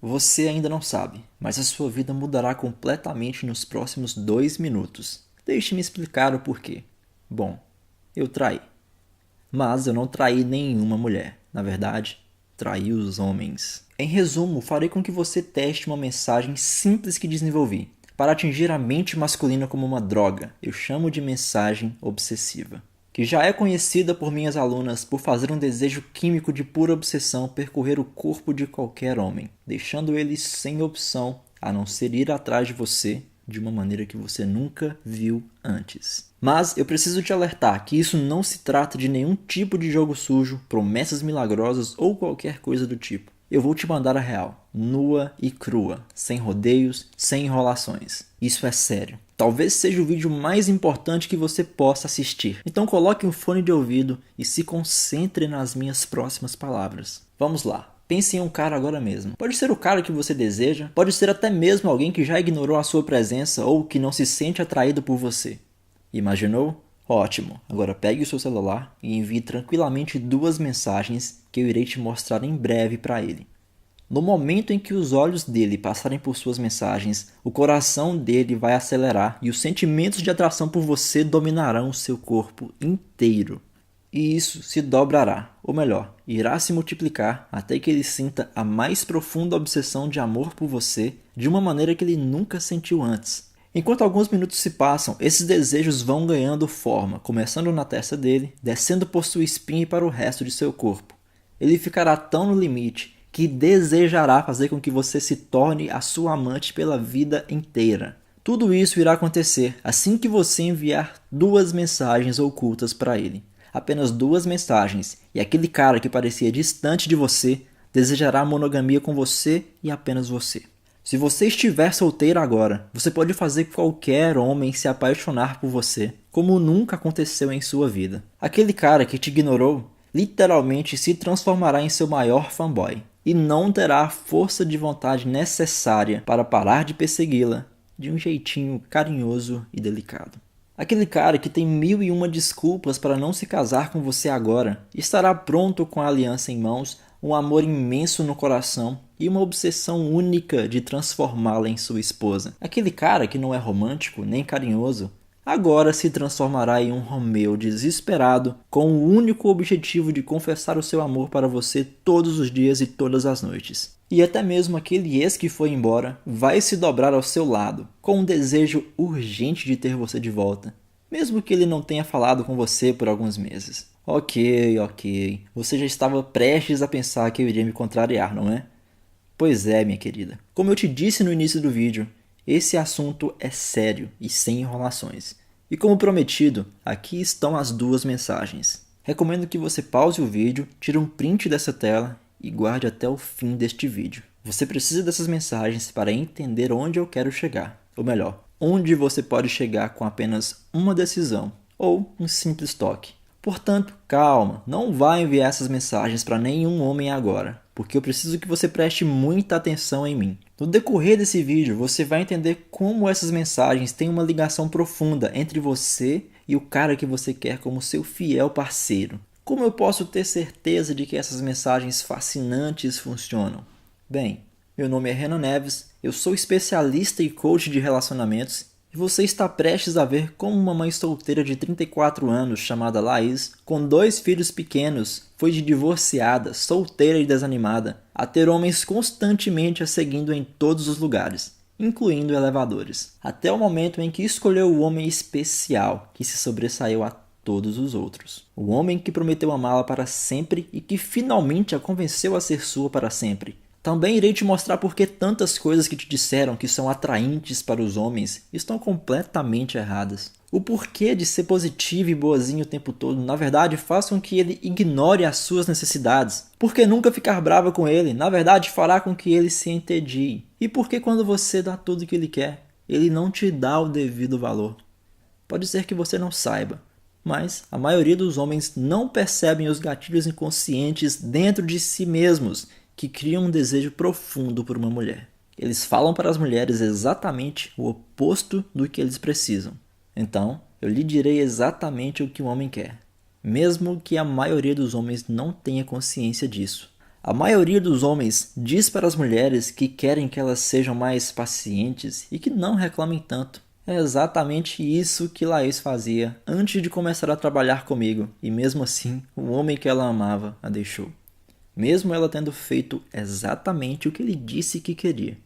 Você ainda não sabe, mas a sua vida mudará completamente nos próximos 2 minutos. Deixe-me explicar o porquê. Bom, eu traí. Mas eu não traí nenhuma mulher. Na verdade, traí os homens. Em resumo, farei com que você teste uma mensagem simples que desenvolvi. Para atingir a mente masculina como uma droga, eu chamo de mensagem obsessiva, que já é conhecida por minhas alunas por fazer um desejo químico de pura obsessão percorrer o corpo de qualquer homem, deixando ele sem opção a não ser ir atrás de você de uma maneira que você nunca viu antes. Mas eu preciso te alertar que isso não se trata de nenhum tipo de jogo sujo, promessas milagrosas ou qualquer coisa do tipo. Eu vou te mandar a real, nua e crua, sem rodeios, sem enrolações. Isso é sério. Talvez seja o vídeo mais importante que você possa assistir. Então coloque um fone de ouvido e se concentre nas minhas próximas palavras. Vamos lá. Pense em um cara agora mesmo. Pode ser o cara que você deseja, pode ser até mesmo alguém que já ignorou a sua presença ou que não se sente atraído por você. Imaginou? Ótimo! Agora pegue o seu celular e envie tranquilamente 2 mensagens que eu irei te mostrar em breve para ele. No momento em que os olhos dele passarem por suas mensagens, o coração dele vai acelerar e os sentimentos de atração por você dominarão o seu corpo inteiro. E isso se dobrará, ou melhor, irá se multiplicar até que ele sinta a mais profunda obsessão de amor por você de uma maneira que ele nunca sentiu antes. Enquanto alguns minutos se passam, esses desejos vão ganhando forma, começando na testa dele, descendo por sua espinha e para o resto de seu corpo. Ele ficará tão no limite que desejará fazer com que você se torne a sua amante pela vida inteira. Tudo isso irá acontecer assim que você enviar 2 mensagens ocultas para ele. Apenas 2 mensagens, e aquele cara que parecia distante de você desejará monogamia com você e apenas você. Se você estiver solteiro agora, você pode fazer qualquer homem se apaixonar por você, como nunca aconteceu em sua vida. Aquele cara que te ignorou literalmente se transformará em seu maior fanboy e não terá a força de vontade necessária para parar de persegui-la de um jeitinho carinhoso e delicado. Aquele cara que tem 1001 desculpas para não se casar com você agora estará pronto com a aliança em mãos, um amor imenso no coração e uma obsessão única de transformá-la em sua esposa. Aquele cara que não é romântico nem carinhoso agora se transformará em um Romeu desesperado com o único objetivo de confessar o seu amor para você todos os dias e todas as noites. E até mesmo aquele ex que foi embora vai se dobrar ao seu lado, com um desejo urgente de ter você de volta, mesmo que ele não tenha falado com você por alguns meses. Ok. Você já estava prestes a pensar que eu iria me contrariar, não é? Pois é, minha querida. Como eu te disse no início do vídeo, esse assunto é sério e sem enrolações. E como prometido, aqui estão as 2 mensagens. Recomendo que você pause o vídeo, tire um print dessa tela e guarde até o fim deste vídeo. Você precisa dessas mensagens para entender onde eu quero chegar. Ou melhor, onde você pode chegar com apenas uma decisão ou um simples toque. Portanto, calma, não vá enviar essas mensagens para nenhum homem agora, porque eu preciso que você preste muita atenção em mim. No decorrer desse vídeo, você vai entender como essas mensagens têm uma ligação profunda entre você e o cara que você quer como seu fiel parceiro. Como eu posso ter certeza de que essas mensagens fascinantes funcionam? Bem, meu nome é Renan Neves, eu sou especialista e coach de relacionamentos e você está prestes a ver como uma mãe solteira de 34 anos chamada Laís, com 2 filhos pequenos, foi de divorciada, solteira e desanimada, a ter homens constantemente a seguindo em todos os lugares, incluindo elevadores, até o momento em que escolheu o homem especial que se sobressaiu a todos os outros. O homem que prometeu amá-la para sempre e que finalmente a convenceu a ser sua para sempre. Também irei te mostrar por que tantas coisas que te disseram que são atraentes para os homens estão completamente erradas. O porquê de ser positivo e boazinho o tempo todo, na verdade, faz com que ele ignore as suas necessidades. Porque nunca ficar brava com ele, na verdade, fará com que ele se entedie. E porque quando você dá tudo o que ele quer, ele não te dá o devido valor. Pode ser que você não saiba, mas a maioria dos homens não percebem os gatilhos inconscientes dentro de si mesmos que criam um desejo profundo por uma mulher. Eles falam para as mulheres exatamente o oposto do que eles precisam. Então, eu lhe direi exatamente o que o homem quer, mesmo que a maioria dos homens não tenha consciência disso. A maioria dos homens diz para as mulheres que querem que elas sejam mais pacientes e que não reclamem tanto. É exatamente isso que Laís fazia antes de começar a trabalhar comigo, e mesmo assim, o homem que ela amava a deixou. Mesmo ela tendo feito exatamente o que ele disse que queria.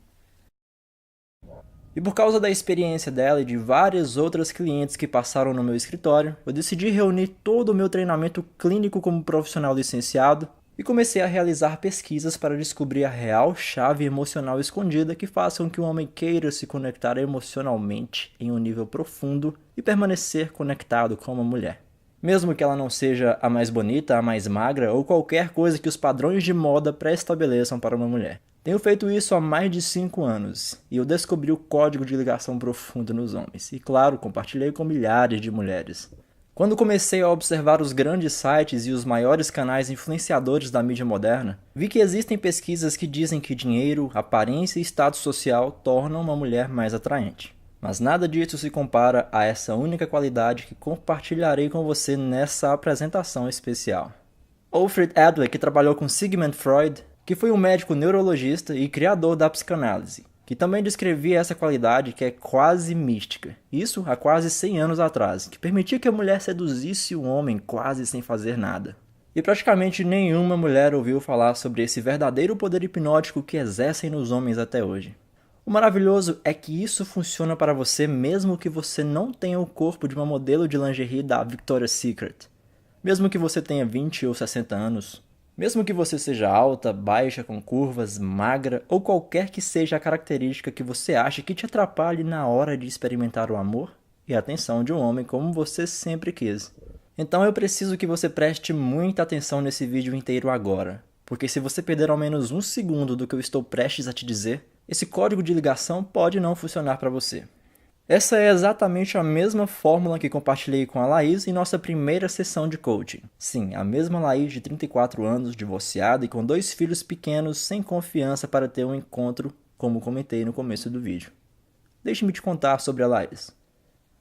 E por causa da experiência dela e de várias outras clientes que passaram no meu escritório, eu decidi reunir todo o meu treinamento clínico como profissional licenciado e comecei a realizar pesquisas para descobrir a real chave emocional escondida que faça com que um homem queira se conectar emocionalmente em um nível profundo e permanecer conectado com uma mulher. Mesmo que ela não seja a mais bonita, a mais magra ou qualquer coisa que os padrões de moda pré-estabeleçam para uma mulher. Tenho feito isso há mais de 5 anos e eu descobri o código de ligação profundo nos homens e, claro, compartilhei com milhares de mulheres. Quando comecei a observar os grandes sites e os maiores canais influenciadores da mídia moderna, vi que existem pesquisas que dizem que dinheiro, aparência e status social tornam uma mulher mais atraente. Mas nada disso se compara a essa única qualidade que compartilharei com você nessa apresentação especial. Alfred Adler, que trabalhou com Sigmund Freud, que foi um médico neurologista e criador da psicanálise, que também descrevia essa qualidade que é quase mística, isso há quase 100 anos atrás, que permitia que a mulher seduzisse o homem quase sem fazer nada. E praticamente nenhuma mulher ouviu falar sobre esse verdadeiro poder hipnótico que exercem nos homens até hoje. O maravilhoso é que isso funciona para você mesmo que você não tenha o corpo de uma modelo de lingerie da Victoria's Secret. Mesmo que você tenha 20 ou 60 anos. Mesmo que você seja alta, baixa, com curvas, magra ou qualquer que seja a característica que você acha que te atrapalhe na hora de experimentar o amor e a atenção de um homem como você sempre quis. Então eu preciso que você preste muita atenção nesse vídeo inteiro agora, porque se você perder ao menos um segundo do que eu estou prestes a te dizer, esse código de ligação pode não funcionar para você. Essa é exatamente a mesma fórmula que compartilhei com a Laís em nossa primeira sessão de coaching. Sim, a mesma Laís de 34 anos, divorciada e com 2 filhos pequenos, sem confiança para ter um encontro, como comentei no começo do vídeo. Deixe-me te contar sobre a Laís.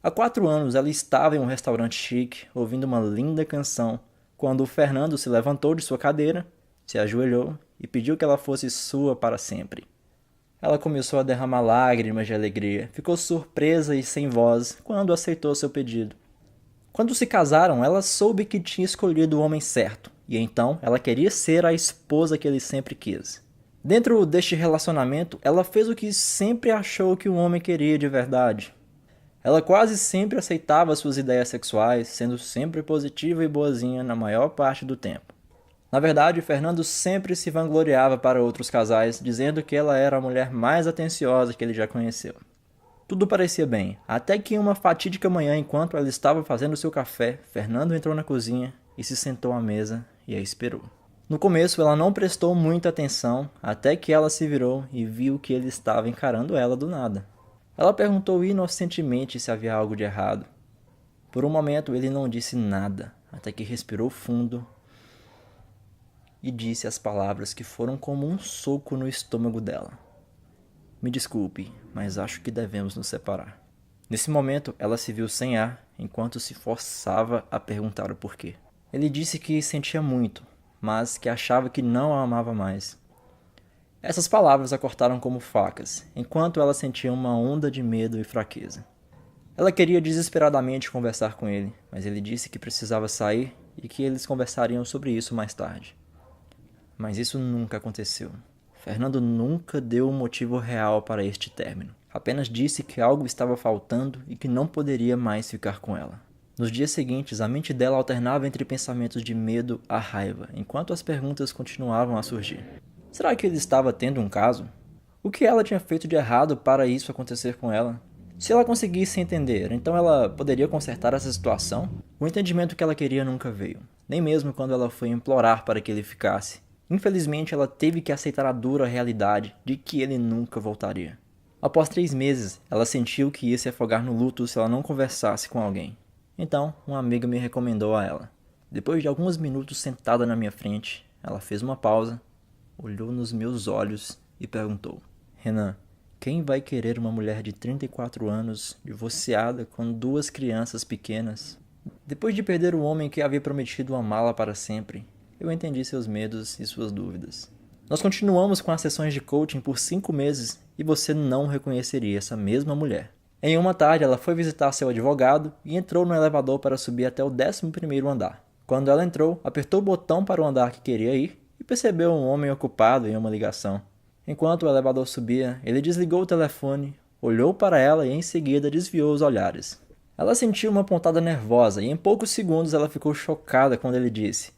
Há 4 anos ela estava em um restaurante chique, ouvindo uma linda canção, quando o Fernando se levantou de sua cadeira, se ajoelhou e pediu que ela fosse sua para sempre. Ela começou a derramar lágrimas de alegria, ficou surpresa e sem voz quando aceitou seu pedido. Quando se casaram, ela soube que tinha escolhido o homem certo, e então ela queria ser a esposa que ele sempre quis. Dentro deste relacionamento, ela fez o que sempre achou que um homem queria de verdade. Ela quase sempre aceitava suas ideias sexuais, sendo sempre positiva e boazinha na maior parte do tempo. Na verdade, Fernando sempre se vangloriava para outros casais, dizendo que ela era a mulher mais atenciosa que ele já conheceu. Tudo parecia bem, até que em uma fatídica manhã, enquanto ela estava fazendo seu café, Fernando entrou na cozinha e se sentou à mesa e a esperou. No começo, ela não prestou muita atenção, até que ela se virou e viu que ele estava encarando ela do nada. Ela perguntou inocentemente se havia algo de errado. Por um momento, ele não disse nada, até que respirou fundo e disse as palavras que foram como um soco no estômago dela. Me desculpe, mas acho que devemos nos separar. Nesse momento, ela se viu sem ar, enquanto se forçava a perguntar o porquê. Ele disse que sentia muito, mas que achava que não a amava mais. Essas palavras a cortaram como facas, enquanto ela sentia uma onda de medo e fraqueza. Ela queria desesperadamente conversar com ele, mas ele disse que precisava sair e que eles conversariam sobre isso mais tarde. Mas isso nunca aconteceu. Fernando nunca deu um motivo real para este término. Apenas disse que algo estava faltando e que não poderia mais ficar com ela. Nos dias seguintes, a mente dela alternava entre pensamentos de medo a raiva, enquanto as perguntas continuavam a surgir. Será que ele estava tendo um caso? O que ela tinha feito de errado para isso acontecer com ela? Se ela conseguisse entender, então ela poderia consertar essa situação? O entendimento que ela queria nunca veio, nem mesmo quando ela foi implorar para que ele ficasse. Infelizmente, ela teve que aceitar a dura realidade de que ele nunca voltaria. Após 3 meses, ela sentiu que ia se afogar no luto se ela não conversasse com alguém. Então, uma amiga me recomendou a ela. Depois de alguns minutos sentada na minha frente, ela fez uma pausa, olhou nos meus olhos e perguntou: Renan, quem vai querer uma mulher de 34 anos, divorciada, com 2 crianças pequenas? Depois de perder o homem que havia prometido amá-la para sempre, Eu entendi seus medos e suas dúvidas. Nós continuamos com as sessões de coaching por 5 meses e você não reconheceria essa mesma mulher. Em uma tarde, ela foi visitar seu advogado e entrou no elevador para subir até o 11º andar. Quando ela entrou, apertou o botão para o andar que queria ir e percebeu um homem ocupado em uma ligação. Enquanto o elevador subia, ele desligou o telefone, olhou para ela e em seguida desviou os olhares. Ela sentiu uma pontada nervosa e em poucos segundos ela ficou chocada quando ele disse: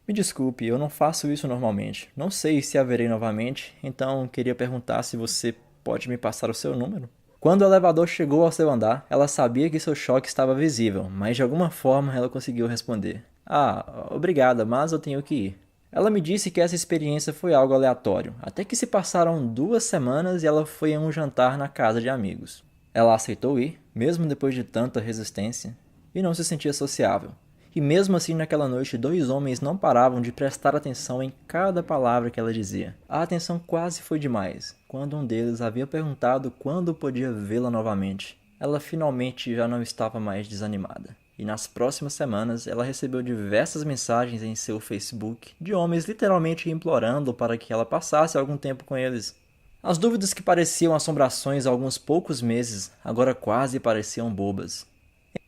"Me desculpe, eu não faço isso normalmente. Não sei se a verei novamente, então queria perguntar se você pode me passar o seu número?" Quando o elevador chegou ao seu andar, ela sabia que seu choque estava visível, mas de alguma forma ela conseguiu responder: "Ah, obrigada, mas eu tenho que ir." Ela me disse que essa experiência foi algo aleatório, até que se passaram 2 semanas e ela foi a um jantar na casa de amigos. Ela aceitou ir, mesmo depois de tanta resistência, e não se sentia sociável. E mesmo assim, naquela noite, 2 homens não paravam de prestar atenção em cada palavra que ela dizia. A atenção quase foi demais, quando um deles havia perguntado quando podia vê-la novamente. Ela finalmente já não estava mais desanimada. E nas próximas semanas, ela recebeu diversas mensagens em seu Facebook de homens literalmente implorando para que ela passasse algum tempo com eles. As dúvidas que pareciam assombrações há alguns poucos meses, agora quase pareciam bobas.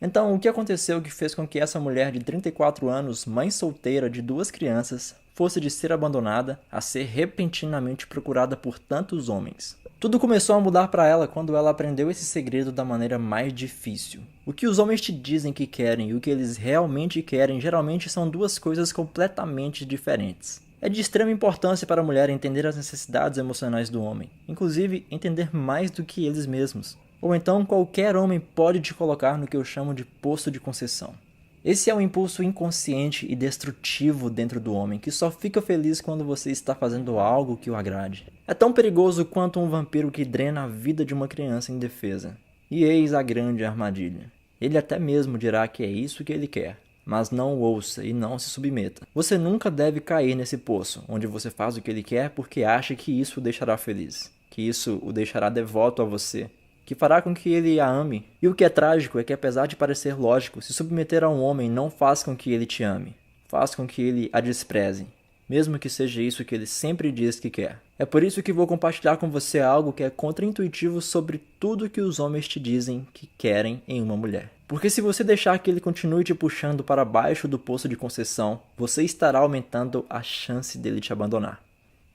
Então, o que aconteceu que fez com que essa mulher de 34 anos, mãe solteira de 2 crianças, fosse de ser abandonada a ser repentinamente procurada por tantos homens? Tudo começou a mudar para ela quando ela aprendeu esse segredo da maneira mais difícil. O que os homens te dizem que querem e o que eles realmente querem geralmente são 2 coisas completamente diferentes. É de extrema importância para a mulher entender as necessidades emocionais do homem, inclusive entender mais do que eles mesmos. Ou então qualquer homem pode te colocar no que eu chamo de poço de concessão. Esse é um impulso inconsciente e destrutivo dentro do homem, que só fica feliz quando você está fazendo algo que o agrade. É tão perigoso quanto um vampiro que drena a vida de uma criança indefesa. E eis a grande armadilha. Ele até mesmo dirá que é isso que ele quer, mas não o ouça e não se submeta. Você nunca deve cair nesse poço, onde você faz o que ele quer porque acha que isso o deixará feliz, que isso o deixará devoto a você, que fará com que ele a ame. E o que é trágico é que, apesar de parecer lógico, se submeter a um homem não faz com que ele te ame, faz com que ele a despreze, mesmo que seja isso que ele sempre diz que quer. É por isso que vou compartilhar com você algo que é contraintuitivo sobre tudo que os homens te dizem que querem em uma mulher. Porque se você deixar que ele continue te puxando para baixo do poço de concessão, você estará aumentando a chance dele te abandonar.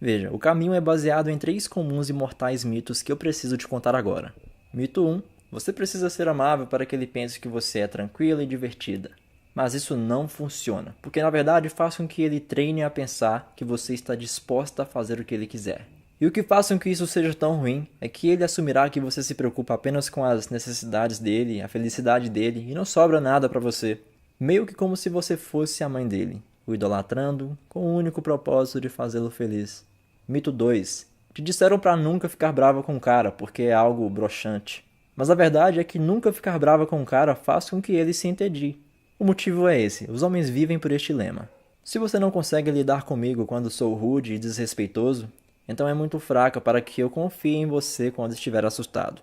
Veja, o caminho é baseado em 3 comuns e mortais mitos que eu preciso te contar agora. Mito 1. Você precisa ser amável para que ele pense que você é tranquila e divertida. Mas isso não funciona, porque na verdade faz com que ele treine a pensar que você está disposta a fazer o que ele quiser. E o que faz com que isso seja tão ruim é que ele assumirá que você se preocupa apenas com as necessidades dele, a felicidade dele, e não sobra nada para você. Meio que como se você fosse a mãe dele, o idolatrando com o único propósito de fazê-lo feliz. Mito 2. Te disseram para nunca ficar brava com o cara, porque é algo broxante. Mas a verdade é que nunca ficar brava com o cara faz com que ele se entedie. O motivo é esse, os homens vivem por este lema. Se você não consegue lidar comigo quando sou rude e desrespeitoso, então é muito fraca para que eu confie em você quando estiver assustado.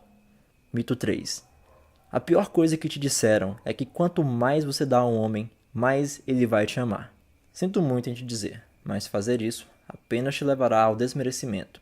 Mito 3. A pior coisa que te disseram é que quanto mais você dá a um homem, mais ele vai te amar. Sinto muito em te dizer, mas fazer isso apenas te levará ao desmerecimento,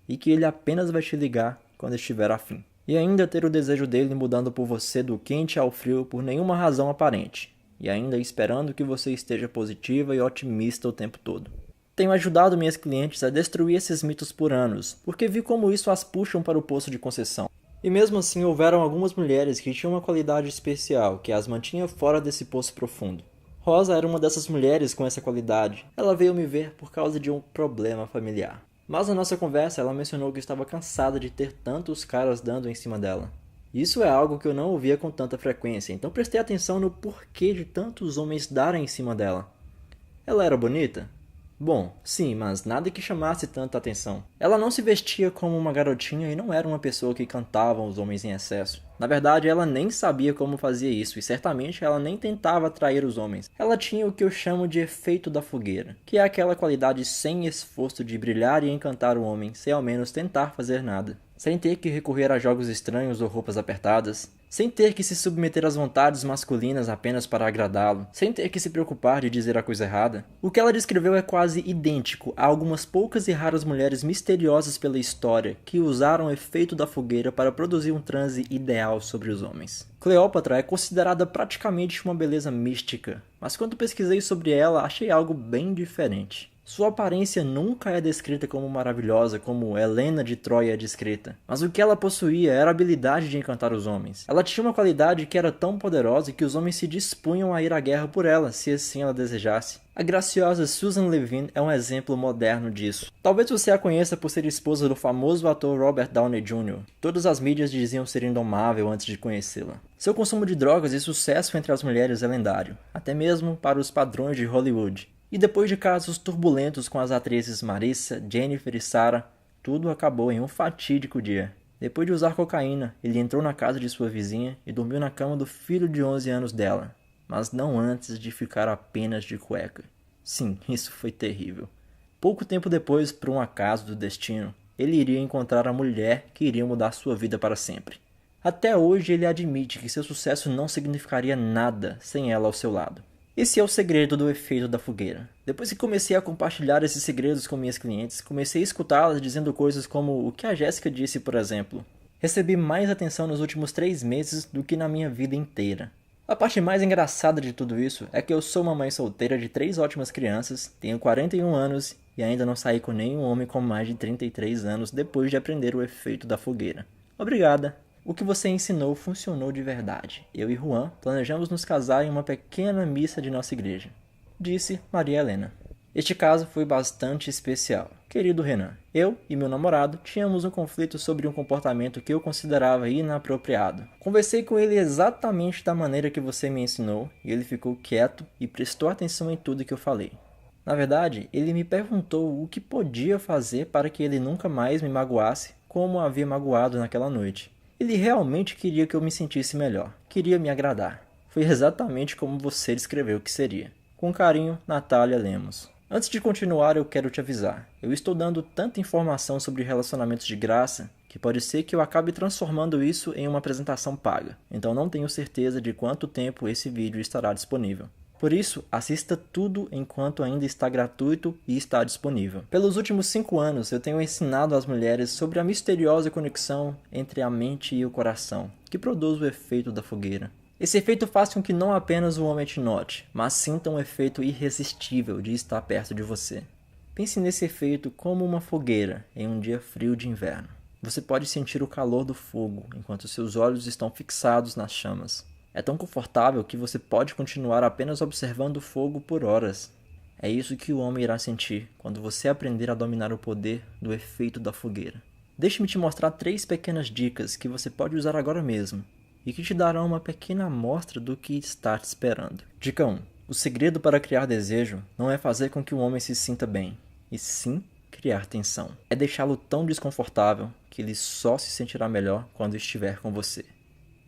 e que ele apenas vai te ligar quando estiver afim. E ainda ter o desejo dele mudando por você do quente ao frio por nenhuma razão aparente, e ainda esperando que você esteja positiva e otimista o tempo todo. Tenho ajudado minhas clientes a destruir esses mitos por anos, porque vi como isso as puxam para o poço de concessão. E mesmo assim houveram algumas mulheres que tinham uma qualidade especial que as mantinha fora desse poço profundo. Rosa era uma dessas mulheres com essa qualidade. Ela veio me ver por causa de um problema familiar. Mas na nossa conversa ela mencionou que estava cansada de ter tantos caras dando em cima dela. Isso é algo que eu não ouvia com tanta frequência, então prestei atenção no porquê de tantos homens darem em cima dela. Ela era bonita? Bom, sim, mas nada que chamasse tanta atenção. Ela não se vestia como uma garotinha e não era uma pessoa que cantava os homens em excesso. Na verdade, ela nem sabia como fazia isso e certamente ela nem tentava atrair os homens. Ela tinha o que eu chamo de efeito da fogueira, que é aquela qualidade sem esforço de brilhar e encantar o homem, sem ao menos tentar fazer nada. sem ter que recorrer a jogos estranhos ou roupas apertadas, sem ter que se submeter às vontades masculinas apenas para agradá-lo, sem ter que se preocupar de dizer a coisa errada. O que ela descreveu é quase idêntico a algumas poucas e raras mulheres misteriosas pela história que usaram o efeito da fogueira para produzir um transe ideal sobre os homens. Cleópatra é considerada praticamente uma beleza mística, mas quando pesquisei sobre ela achei algo bem diferente. Sua aparência nunca é descrita como maravilhosa, como Helena de Troia é descrita. Mas o que ela possuía era a habilidade de encantar os homens. Ela tinha uma qualidade que era tão poderosa que os homens se dispunham a ir à guerra por ela, se assim ela desejasse. A graciosa Susan Levine é um exemplo moderno disso. Talvez você a conheça por ser esposa do famoso ator Robert Downey Jr. Todas as mídias diziam ser indomável antes de conhecê-la. Seu consumo de drogas e sucesso entre as mulheres é lendário, até mesmo para os padrões de Hollywood. E depois de casos turbulentos com as atrizes Marissa, Jennifer e Sarah, tudo acabou em um fatídico dia. Depois de usar cocaína, ele entrou na casa de sua vizinha e dormiu na cama do filho de 11 anos dela, mas não antes de ficar apenas de cueca. Sim, isso foi terrível. Pouco tempo depois, por um acaso do destino, ele iria encontrar a mulher que iria mudar sua vida para sempre. Até hoje ele admite que seu sucesso não significaria nada sem ela ao seu lado. Esse é o segredo do efeito da fogueira. Depois que comecei a compartilhar esses segredos com minhas clientes, comecei a escutá-las dizendo coisas como o que a Jéssica disse, por exemplo. Recebi mais atenção nos últimos 3 meses do que na minha vida inteira. A parte mais engraçada de tudo isso é que eu sou uma mãe solteira de 3 ótimas crianças, tenho 41 anos e ainda não saí com nenhum homem com mais de 33 anos depois de aprender o efeito da fogueira. Obrigada! O que você ensinou funcionou de verdade. Eu e Juan planejamos nos casar em uma pequena missa de nossa igreja, disse Maria Helena. Este caso foi bastante especial. Querido Renan, eu e meu namorado tínhamos um conflito sobre um comportamento que eu considerava inapropriado. Conversei com ele exatamente da maneira que você me ensinou e ele ficou quieto e prestou atenção em tudo que eu falei. Na verdade, ele me perguntou o que podia fazer para que ele nunca mais me magoasse como havia magoado naquela noite. Ele realmente queria que eu me sentisse melhor, queria me agradar. Foi exatamente como você descreveu que seria. Com carinho, Natália Lemos. Antes de continuar, eu quero te avisar. Eu estou dando tanta informação sobre relacionamentos de graça que pode ser que eu acabe transformando isso em uma apresentação paga. Então não tenho certeza de quanto tempo esse vídeo estará disponível. Por isso, assista tudo enquanto ainda está gratuito e está disponível. Pelos últimos 5 anos, eu tenho ensinado às mulheres sobre a misteriosa conexão entre a mente e o coração, que produz o efeito da fogueira. Esse efeito faz com que não apenas o homem te note, mas sinta um efeito irresistível de estar perto de você. Pense nesse efeito como uma fogueira em um dia frio de inverno. Você pode sentir o calor do fogo enquanto seus olhos estão fixados nas chamas. É tão confortável que você pode continuar apenas observando o fogo por horas. É isso que o homem irá sentir quando você aprender a dominar o poder do efeito da fogueira. Deixe-me te mostrar 3 pequenas dicas que você pode usar agora mesmo e que te darão uma pequena amostra do que está te esperando. Dica 1. O segredo para criar desejo não é fazer com que o homem se sinta bem, e sim criar tensão. É deixá-lo tão desconfortável que ele só se sentirá melhor quando estiver com você.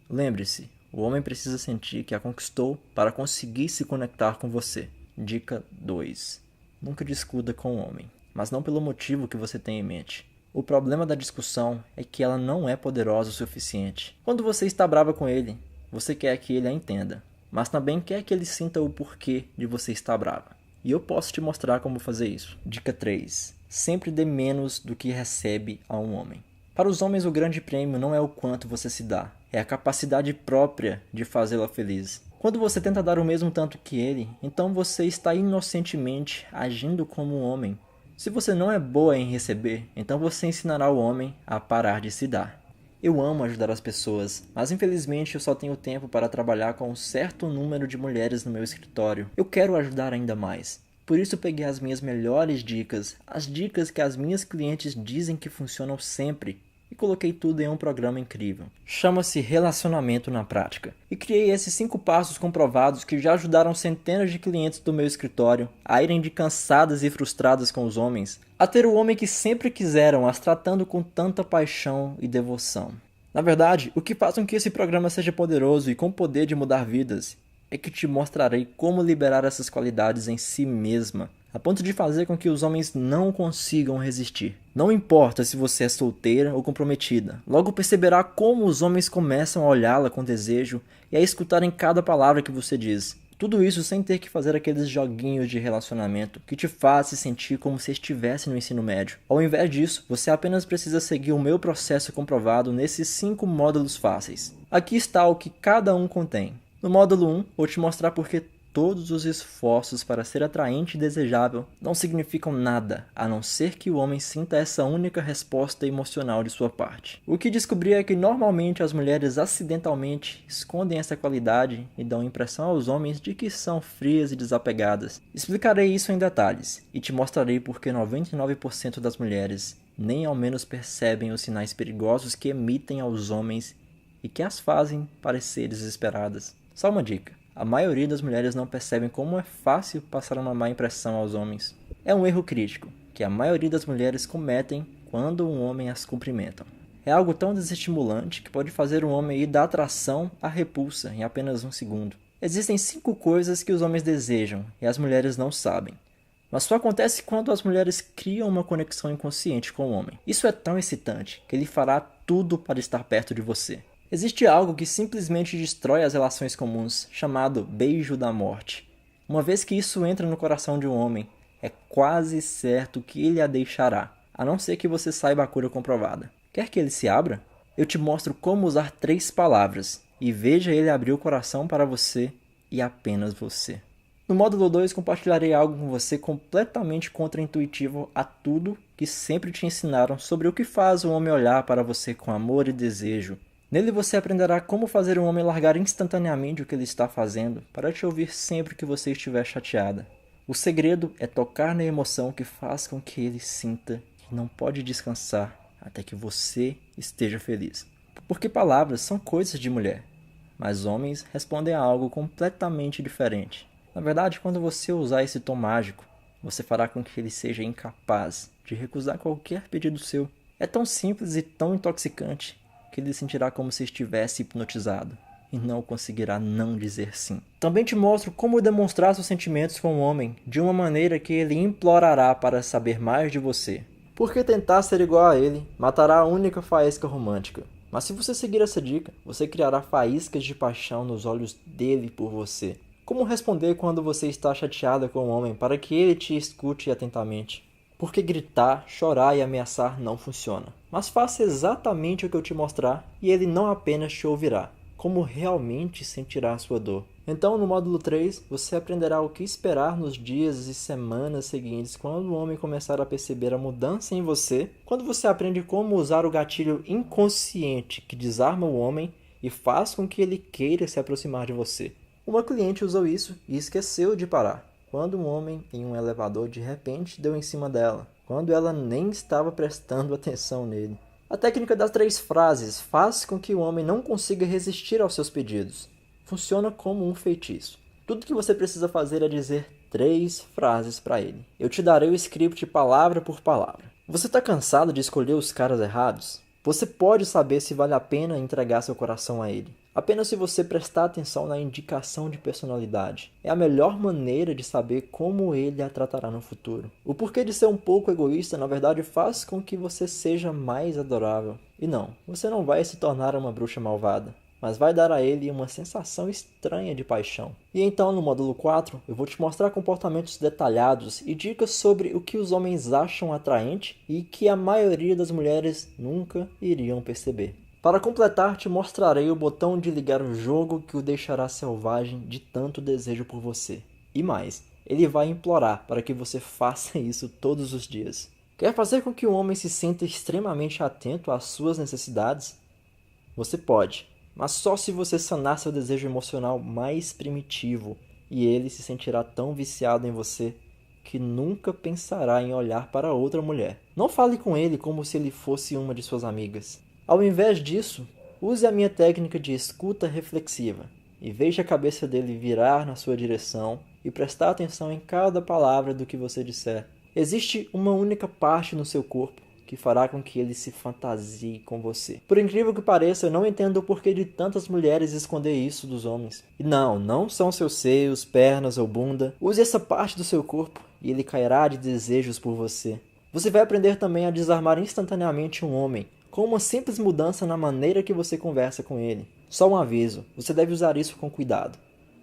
Lembre-se, o homem precisa sentir que a conquistou para conseguir se conectar com você. Dica 2. Nunca discuta com o homem, mas não pelo motivo que você tem em mente. O problema da discussão é que ela não é poderosa o suficiente. Quando você está brava com ele, você quer que ele a entenda, mas também quer que ele sinta o porquê de você estar brava. E eu posso te mostrar como fazer isso. Dica 3. Sempre dê menos do que recebe a um homem. Para os homens, o grande prêmio não é o quanto você se dá, é a capacidade própria de fazê-la feliz. Quando você tenta dar o mesmo tanto que ele, então você está inocentemente agindo como um homem. Se você não é boa em receber, então você ensinará o homem a parar de se dar. Eu amo ajudar as pessoas, mas infelizmente eu só tenho tempo para trabalhar com um certo número de mulheres no meu escritório. Eu quero ajudar ainda mais. Por isso peguei as minhas melhores dicas, as dicas que as minhas clientes dizem que funcionam sempre, e coloquei tudo em um programa incrível. Chama-se Relacionamento na Prática. E criei esses 5 passos comprovados que já ajudaram centenas de clientes do meu escritório a irem de cansadas e frustradas com os homens, a ter o homem que sempre quiseram, as tratando com tanta paixão e devoção. Na verdade, o que faz com que esse programa seja poderoso e com o poder de mudar vidas é que te mostrarei como liberar essas qualidades em si mesma, a ponto de fazer com que os homens não consigam resistir. Não importa se você é solteira ou comprometida, logo perceberá como os homens começam a olhá-la com desejo e a escutarem cada palavra que você diz. Tudo isso sem ter que fazer aqueles joguinhos de relacionamento que te faz se sentir como se estivesse no ensino médio. Ao invés disso, você apenas precisa seguir o meu processo comprovado nesses 5 módulos fáceis. Aqui está o que cada um contém. No módulo 1, vou te mostrar por que todos os esforços para ser atraente e desejável não significam nada, a não ser que o homem sinta essa única resposta emocional de sua parte. O que descobri é que normalmente as mulheres acidentalmente escondem essa qualidade e dão a impressão aos homens de que são frias e desapegadas. Explicarei isso em detalhes e te mostrarei por que 99% das mulheres nem ao menos percebem os sinais perigosos que emitem aos homens e que as fazem parecer desesperadas. Só uma dica. A maioria das mulheres não percebem como é fácil passar uma má impressão aos homens. É um erro crítico, que a maioria das mulheres cometem quando um homem as cumprimenta. É algo tão desestimulante que pode fazer um homem ir da atração à repulsa em apenas um segundo. Existem 5 coisas que os homens desejam e as mulheres não sabem. Mas só acontece quando as mulheres criam uma conexão inconsciente com o homem. Isso é tão excitante que ele fará tudo para estar perto de você. Existe algo que simplesmente destrói as relações comuns, chamado beijo da morte. Uma vez que isso entra no coração de um homem, é quase certo que ele a deixará, a não ser que você saiba a cura comprovada. Quer que ele se abra? Eu te mostro como usar 3 palavras, e veja ele abrir o coração para você e apenas você. No módulo 2, compartilharei algo com você completamente contraintuitivo a tudo que sempre te ensinaram sobre o que faz o homem olhar para você com amor e desejo. Nele você aprenderá como fazer um homem largar instantaneamente o que ele está fazendo para te ouvir sempre que você estiver chateada. O segredo é tocar na emoção que faz com que ele sinta que não pode descansar até que você esteja feliz. Porque palavras são coisas de mulher, mas homens respondem a algo completamente diferente. Na verdade, quando você usar esse tom mágico, você fará com que ele seja incapaz de recusar qualquer pedido seu. É tão simples e tão intoxicante que ele sentirá como se estivesse hipnotizado e não conseguirá não dizer sim. Também te mostro como demonstrar seus sentimentos com um homem de uma maneira que ele implorará para saber mais de você. Porque tentar ser igual a ele matará a única faísca romântica. Mas se você seguir essa dica, você criará faíscas de paixão nos olhos dele por você. Como responder quando você está chateada com um homem para que ele te escute atentamente? Porque gritar, chorar e ameaçar não funciona. Mas faça exatamente o que eu te mostrar e ele não apenas te ouvirá, como realmente sentirá a sua dor. Então, no módulo 3, você aprenderá o que esperar nos dias e semanas seguintes quando o homem começar a perceber a mudança em você, quando você aprende como usar o gatilho inconsciente que desarma o homem e faz com que ele queira se aproximar de você. Uma cliente usou isso e esqueceu de parar, quando um homem em um elevador de repente deu em cima dela, quando ela nem estava prestando atenção nele. A técnica das 3 frases faz com que o homem não consiga resistir aos seus pedidos. Funciona como um feitiço. Tudo que você precisa fazer é dizer 3 frases para ele. Eu te darei o script palavra por palavra. Você está cansado de escolher os caras errados? Você pode saber se vale a pena entregar seu coração a ele. Apenas se você prestar atenção na indicação de personalidade. É a melhor maneira de saber como ele a tratará no futuro. O porquê de ser um pouco egoísta, na verdade, faz com que você seja mais adorável. E não, você não vai se tornar uma bruxa malvada, mas vai dar a ele uma sensação estranha de paixão. E então, no módulo 4, eu vou te mostrar comportamentos detalhados e dicas sobre o que os homens acham atraente e que a maioria das mulheres nunca iriam perceber. Para completar, te mostrarei o botão de ligar o jogo que o deixará selvagem de tanto desejo por você. E mais, ele vai implorar para que você faça isso todos os dias. Quer fazer com que o homem se sinta extremamente atento às suas necessidades? Você pode, mas só se você sanar seu desejo emocional mais primitivo e ele se sentirá tão viciado em você que nunca pensará em olhar para outra mulher. Não fale com ele como se ele fosse uma de suas amigas. Ao invés disso, use a minha técnica de escuta reflexiva e veja a cabeça dele virar na sua direção e prestar atenção em cada palavra do que você disser. Existe uma única parte no seu corpo que fará com que ele se fantasie com você. Por incrível que pareça, eu não entendo o porquê de tantas mulheres esconder isso dos homens. E não são seus seios, pernas ou bunda. Use essa parte do seu corpo e ele cairá de desejos por você. Você vai aprender também a desarmar instantaneamente um homem, com uma simples mudança na maneira que você conversa com ele. Só um aviso, você deve usar isso com cuidado.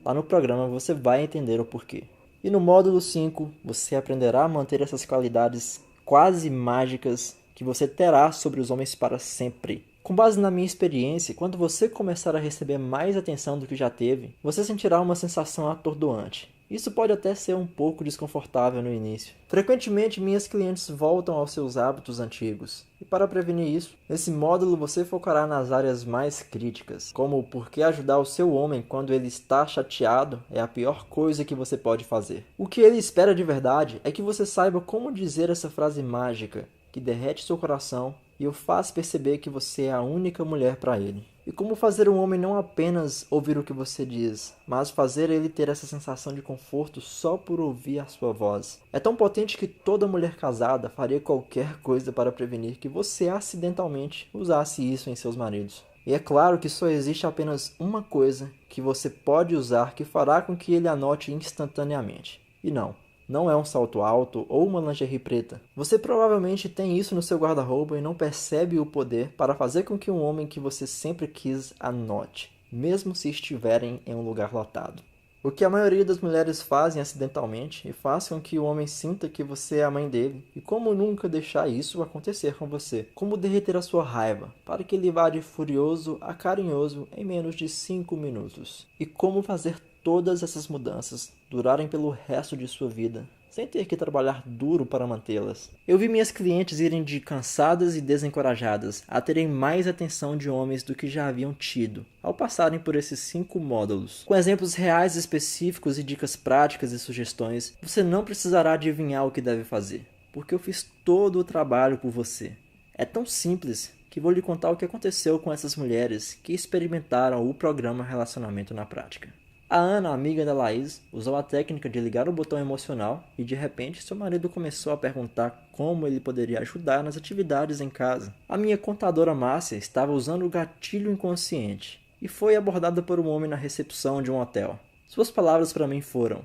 Lá no programa você vai entender o porquê. E no módulo 5, você aprenderá a manter essas qualidades quase mágicas que você terá sobre os homens para sempre. Com base na minha experiência, quando você começar a receber mais atenção do que já teve, você sentirá uma sensação atordoante. Isso pode até ser um pouco desconfortável no início. Frequentemente, minhas clientes voltam aos seus hábitos antigos. E para prevenir isso, nesse módulo você focará nas áreas mais críticas, como o porquê ajudar o seu homem quando ele está chateado é a pior coisa que você pode fazer. O que ele espera de verdade é que você saiba como dizer essa frase mágica, que derrete seu coração e o faz perceber que você é a única mulher para ele. E como fazer um homem não apenas ouvir o que você diz, mas fazer ele ter essa sensação de conforto só por ouvir a sua voz. É tão potente que toda mulher casada faria qualquer coisa para prevenir que você acidentalmente usasse isso em seus maridos. E é claro que só existe apenas uma coisa que você pode usar que fará com que ele anote instantaneamente. E não é um salto alto ou uma lingerie preta. Você provavelmente tem isso no seu guarda-roupa e não percebe o poder para fazer com que um homem que você sempre quis anote, mesmo se estiverem em um lugar lotado. O que a maioria das mulheres fazem acidentalmente e faz com que o homem sinta que você é a mãe dele. E como nunca deixar isso acontecer com você? Como derreter a sua raiva para que ele vá de furioso a carinhoso em menos de 5 minutos? E como fazer todas essas mudanças durarem pelo resto de sua vida, sem ter que trabalhar duro para mantê-las. Eu vi minhas clientes irem de cansadas e desencorajadas a terem mais atenção de homens do que já haviam tido, ao passarem por esses 5 módulos. Com exemplos reais específicos e dicas práticas e sugestões, você não precisará adivinhar o que deve fazer, porque eu fiz todo o trabalho por você. É tão simples que vou lhe contar o que aconteceu com essas mulheres que experimentaram o programa Relacionamento na Prática. A Ana, amiga da Laís, usou a técnica de ligar o botão emocional e, de repente, seu marido começou a perguntar como ele poderia ajudar nas atividades em casa. A minha contadora Márcia estava usando o gatilho inconsciente e foi abordada por um homem na recepção de um hotel. Suas palavras para mim foram: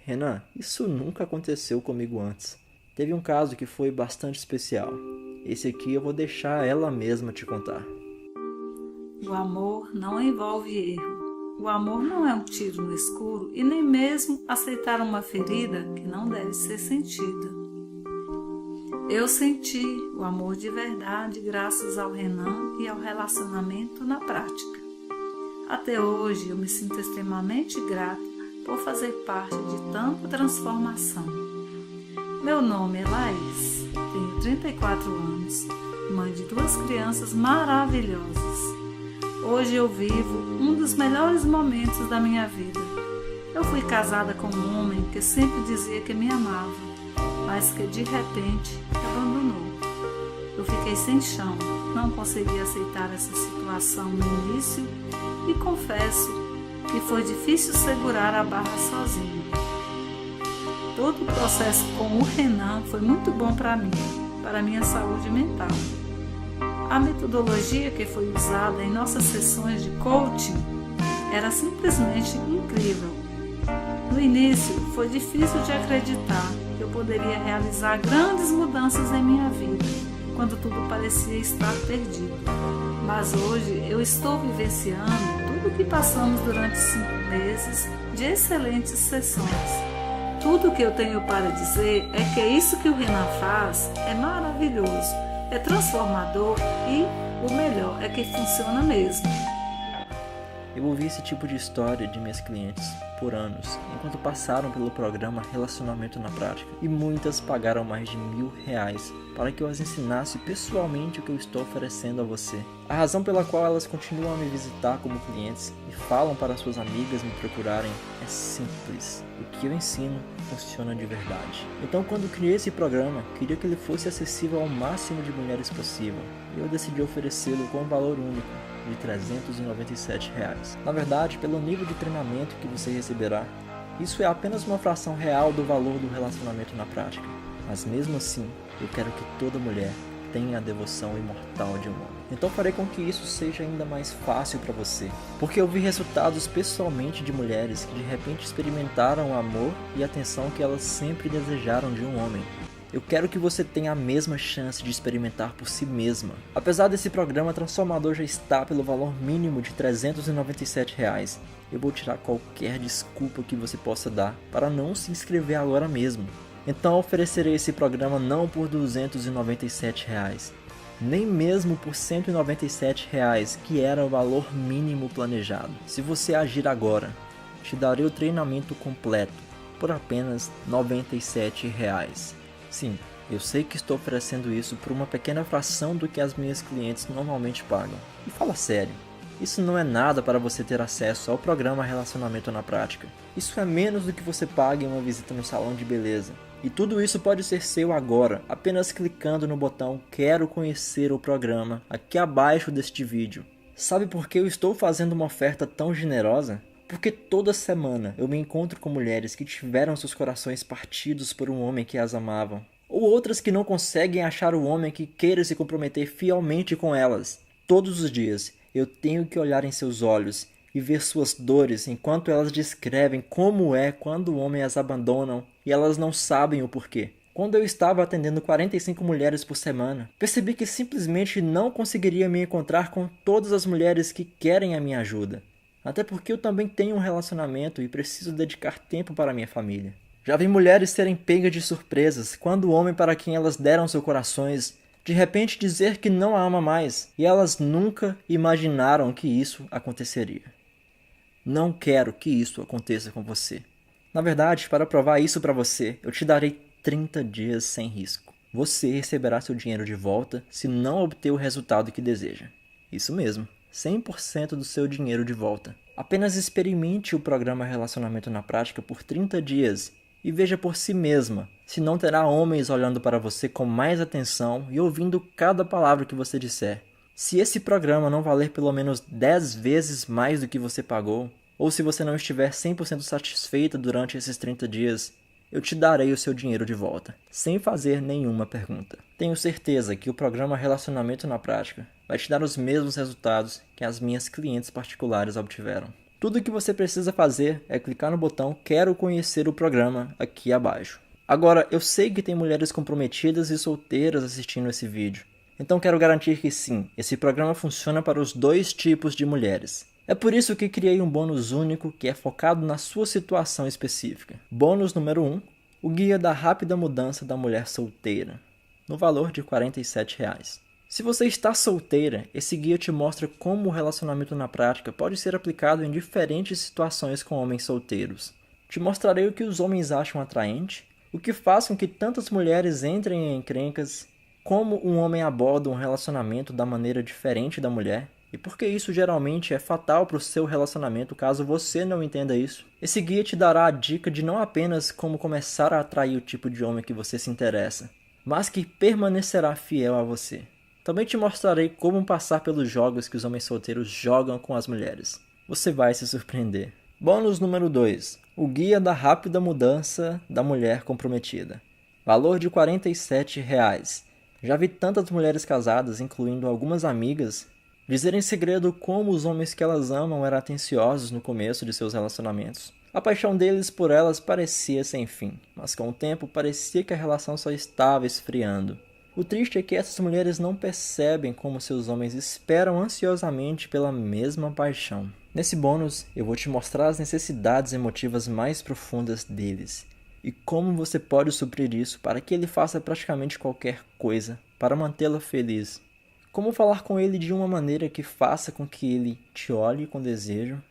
Renan, isso nunca aconteceu comigo antes. Teve um caso que foi bastante especial. Esse aqui eu vou deixar ela mesma te contar. O amor não envolve erro. O amor não é um tiro no escuro e nem mesmo aceitar uma ferida que não deve ser sentida. Eu senti o amor de verdade graças ao Renan e ao relacionamento na prática. Até hoje eu me sinto extremamente grata por fazer parte de tanta transformação. Meu nome é Laís, tenho 34 anos, mãe de 2 crianças maravilhosas. Hoje eu vivo um dos melhores momentos da minha vida. Eu fui casada com um homem que sempre dizia que me amava, mas que de repente me abandonou. Eu fiquei sem chão, não consegui aceitar essa situação no início e confesso que foi difícil segurar a barra sozinha. Todo o processo com o Renan foi muito bom para mim, para a minha saúde mental. A metodologia que foi usada em nossas sessões de coaching era simplesmente incrível. No início, foi difícil de acreditar que eu poderia realizar grandes mudanças em minha vida, quando tudo parecia estar perdido. Mas hoje eu estou vivenciando tudo o que passamos durante 5 meses de excelentes sessões. Tudo o que eu tenho para dizer é que isso que o Renan faz é maravilhoso. É transformador e, o melhor, é que funciona mesmo. Eu ouvi esse tipo de história de minhas clientes por anos, enquanto passaram pelo programa Relacionamento na Prática, e muitas pagaram mais de R$1.000 para que eu as ensinasse pessoalmente o que eu estou oferecendo a você. A razão pela qual elas continuam a me visitar como clientes e falam para suas amigas me procurarem é simples. O que eu ensino funciona de verdade. Então, quando criei esse programa, queria que ele fosse acessível ao máximo de mulheres possível, e eu decidi oferecê-lo com um valor único de R$397. Na verdade, pelo nível de treinamento que você receberá, isso é apenas uma fração real do valor do relacionamento na prática. Mas mesmo assim, eu quero que toda mulher tem a devoção imortal de um homem. Então farei com que isso seja ainda mais fácil para você, porque eu vi resultados pessoalmente de mulheres que de repente experimentaram o amor e a atenção que elas sempre desejaram de um homem. Eu quero que você tenha a mesma chance de experimentar por si mesma. Apesar desse programa transformador já estar pelo valor mínimo de R$ 397, eu vou tirar qualquer desculpa que você possa dar para não se inscrever agora mesmo. Então oferecerei esse programa não por R$ 297, nem mesmo por R$ 197, que era o valor mínimo planejado. Se você agir agora, te darei o treinamento completo por apenas R$ 97. Sim, eu sei que estou oferecendo isso por uma pequena fração do que as minhas clientes normalmente pagam. E fala sério, isso não é nada para você ter acesso ao programa Relacionamento na Prática. Isso é menos do que você paga em uma visita no salão de beleza. E tudo isso pode ser seu agora, apenas clicando no botão Quero conhecer o programa aqui abaixo deste vídeo. Sabe por que eu estou fazendo uma oferta tão generosa? Porque toda semana eu me encontro com mulheres que tiveram seus corações partidos por um homem que as amavam, ou outras que não conseguem achar o homem que queira se comprometer fielmente com elas. Todos os dias eu tenho que olhar em seus olhos e ver suas dores enquanto elas descrevem como é quando o homem as abandonam e elas não sabem o porquê. Quando eu estava atendendo 45 mulheres por semana, percebi que simplesmente não conseguiria me encontrar com todas as mulheres que querem a minha ajuda. Até porque eu também tenho um relacionamento e preciso dedicar tempo para minha família. Já vi mulheres serem pegas de surpresas quando o homem para quem elas deram seus corações de repente dizer que não a ama mais, e elas nunca imaginaram que isso aconteceria. Não quero que isso aconteça com você. Na verdade, para provar isso para você, eu te darei 30 dias sem risco. Você receberá seu dinheiro de volta se não obter o resultado que deseja. Isso mesmo. 100% do seu dinheiro de volta. Apenas experimente o programa Relacionamento na Prática por 30 dias e veja por si mesma se não terá homens olhando para você com mais atenção e ouvindo cada palavra que você disser. Se esse programa não valer pelo menos 10 vezes mais do que você pagou, ou se você não estiver 100% satisfeita durante esses 30 dias, eu te darei o seu dinheiro de volta, sem fazer nenhuma pergunta. Tenho certeza que o programa Relacionamento na Prática vai te dar os mesmos resultados que as minhas clientes particulares obtiveram. Tudo o que você precisa fazer é clicar no botão Quero conhecer o programa aqui abaixo. Agora, eu sei que tem mulheres comprometidas e solteiras assistindo esse vídeo, então quero garantir que sim, esse programa funciona para os dois tipos de mulheres. É por isso que criei um bônus único que é focado na sua situação específica. Bônus número 1, o Guia da Rápida Mudança da Mulher Solteira, no valor de R$ 47. Se você está solteira, esse guia te mostra como o relacionamento na prática pode ser aplicado em diferentes situações com homens solteiros. Te mostrarei o que os homens acham atraente, o que faz com que tantas mulheres entrem em encrencas, como um homem aborda um relacionamento da maneira diferente da mulher, e porque isso geralmente é fatal para o seu relacionamento caso você não entenda isso. Esse guia te dará a dica de não apenas como começar a atrair o tipo de homem que você se interessa, mas que permanecerá fiel a você. Também te mostrarei como passar pelos jogos que os homens solteiros jogam com as mulheres. Você vai se surpreender. Bônus número 2. O Guia da Rápida Mudança da Mulher Comprometida. Valor de R$ 47. Já vi tantas mulheres casadas, incluindo algumas amigas, dizer em segredo como os homens que elas amam eram atenciosos no começo de seus relacionamentos. A paixão deles por elas parecia sem fim, mas com o tempo parecia que a relação só estava esfriando. O triste é que essas mulheres não percebem como seus homens esperam ansiosamente pela mesma paixão. Nesse bônus, eu vou te mostrar as necessidades emotivas mais profundas deles e como você pode suprir isso para que ele faça praticamente qualquer coisa para mantê-la feliz. Como falar com ele de uma maneira que faça com que ele te olhe com desejo,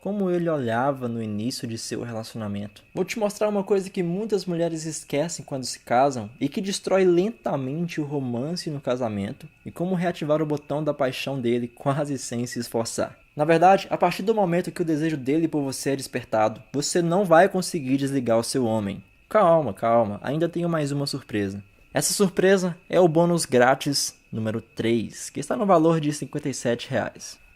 como ele olhava no início de seu relacionamento. Vou te mostrar uma coisa que muitas mulheres esquecem quando se casam e que destrói lentamente o romance no casamento e como reativar o botão da paixão dele quase sem se esforçar. Na verdade, a partir do momento que o desejo dele por você é despertado, você não vai conseguir desligar o seu homem. Calma, ainda tenho mais uma surpresa. Essa surpresa é o bônus grátis número 3, que está no valor de R$ 57.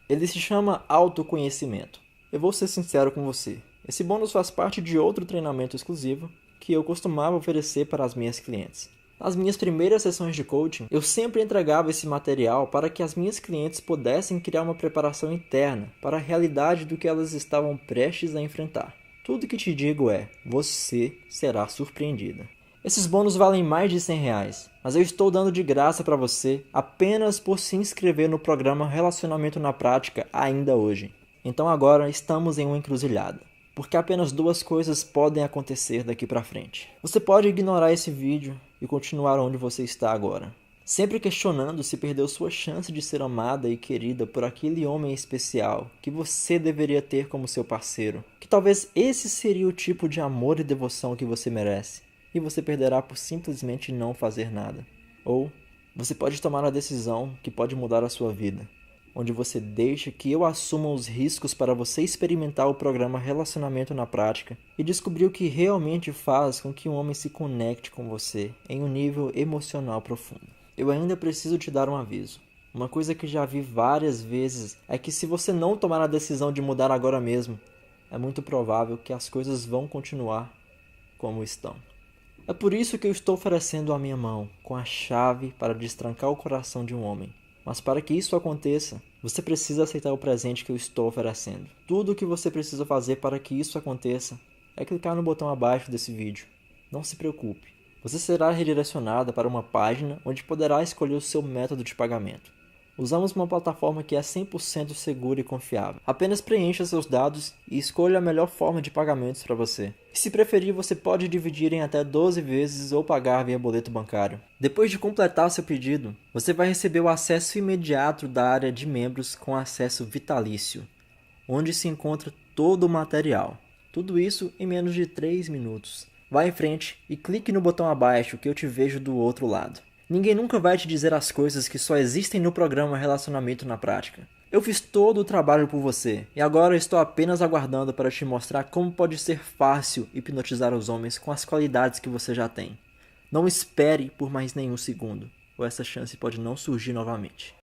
Ele se chama Autoconhecimento. Eu vou ser sincero com você. Esse bônus faz parte de outro treinamento exclusivo que eu costumava oferecer para as minhas clientes. Nas minhas primeiras sessões de coaching, eu sempre entregava esse material para que as minhas clientes pudessem criar uma preparação interna para a realidade do que elas estavam prestes a enfrentar. Tudo que te digo é, você será surpreendida. Esses bônus valem mais de R$100, mas eu estou dando de graça para você apenas por se inscrever no programa Relacionamento na Prática ainda hoje. Então agora estamos em uma encruzilhada, porque apenas duas coisas podem acontecer daqui para frente. Você pode ignorar esse vídeo e continuar onde você está agora, sempre questionando se perdeu sua chance de ser amada e querida por aquele homem especial que você deveria ter como seu parceiro, que talvez esse seria o tipo de amor e devoção que você merece, e você perderá por simplesmente não fazer nada. Ou você pode tomar a decisão que pode mudar a sua vida, onde você deixa que eu assuma os riscos para você experimentar o programa Relacionamento na Prática e descobrir o que realmente faz com que um homem se conecte com você em um nível emocional profundo. Eu ainda preciso te dar um aviso. Uma coisa que já vi várias vezes é que se você não tomar a decisão de mudar agora mesmo, é muito provável que as coisas vão continuar como estão. É por isso que eu estou oferecendo a minha mão com a chave para destrancar o coração de um homem. Mas para que isso aconteça, você precisa aceitar o presente que eu estou oferecendo. Tudo o que você precisa fazer para que isso aconteça é clicar no botão abaixo desse vídeo. Não se preocupe. Você será redirecionada para uma página onde poderá escolher o seu método de pagamento. Usamos uma plataforma que é 100% segura e confiável. Apenas preencha seus dados e escolha a melhor forma de pagamentos para você. E se preferir, você pode dividir em até 12 vezes ou pagar via boleto bancário. Depois de completar seu pedido, você vai receber o acesso imediato da área de membros com acesso vitalício, onde se encontra todo o material. Tudo isso em menos de 3 minutos. Vá em frente e clique no botão abaixo que eu te vejo do outro lado. Ninguém nunca vai te dizer as coisas que só existem no programa Relacionamento na Prática. Eu fiz todo o trabalho por você e agora estou apenas aguardando para te mostrar como pode ser fácil hipnotizar os homens com as qualidades que você já tem. Não espere por mais nenhum segundo, ou essa chance pode não surgir novamente.